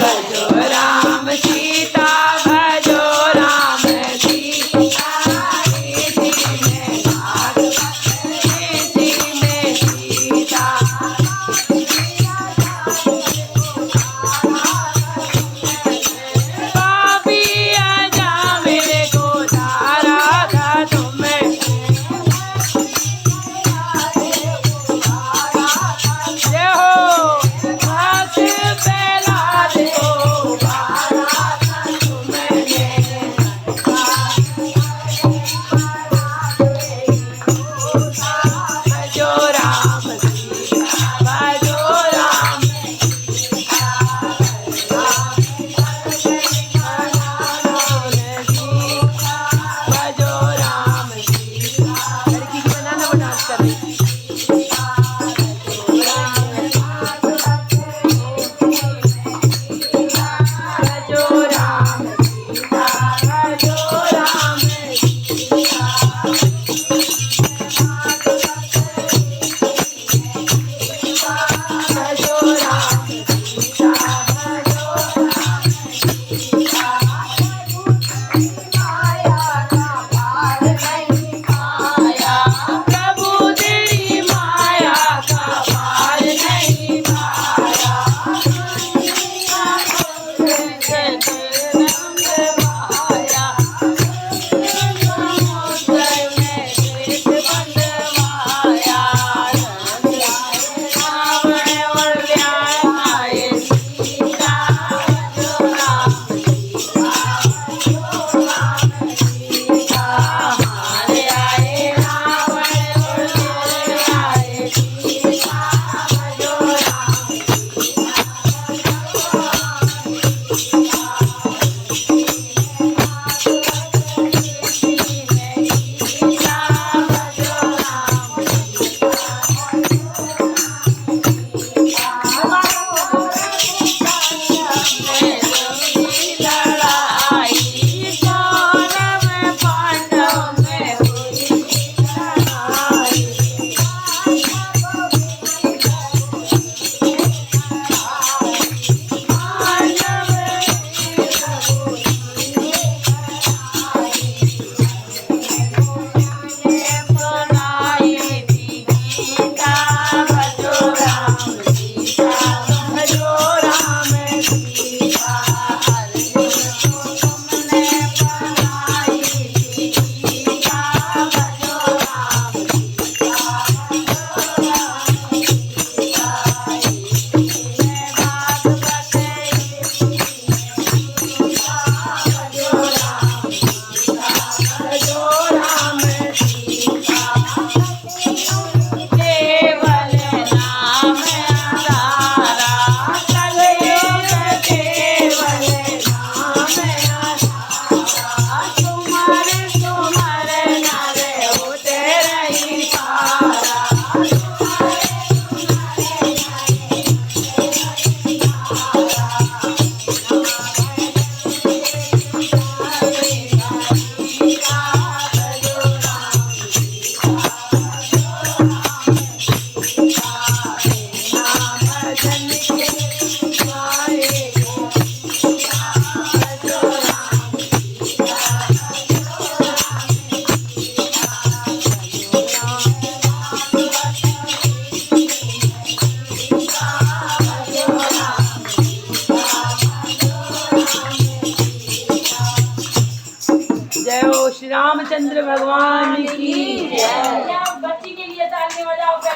भजो राम सीता भजो राम सीता रिद्धि में भागवत रिद्धि में सीता पापी आजा मेरे को तारा था तुम्हें जय हो घास फैला दो बारा था तुम्हें भजो राम सीता भजो राम भजो राम सीता लड़की की बनाना डांस कर रही थी भजो राम सीता भजो राम भजो राम सीता भजो प्रभु तेरी माया का पार नहीं पाया बंधवाया समुद्र में कृत बंधवाया रावण और न्याय सीता भजो राम हमारे आए रावण और न्याय सीता भजो राम सीता भजो राम लड़ाई कौरव पांडव में हुई लड़ाई बनाई थी गीता भजो राम सीता भजो राम सीता तुमने बनाई थी गीता भजो राम भागवत भजो राम भजो राम सीता केवल नाम आधारा कलयुग केवल नाम आधारा तुम्हारे तुमर नर उतर ही पारा जय हो श्री रामचंद्र भगवान की जय। बच्ची के लिए तालियां बजाओ।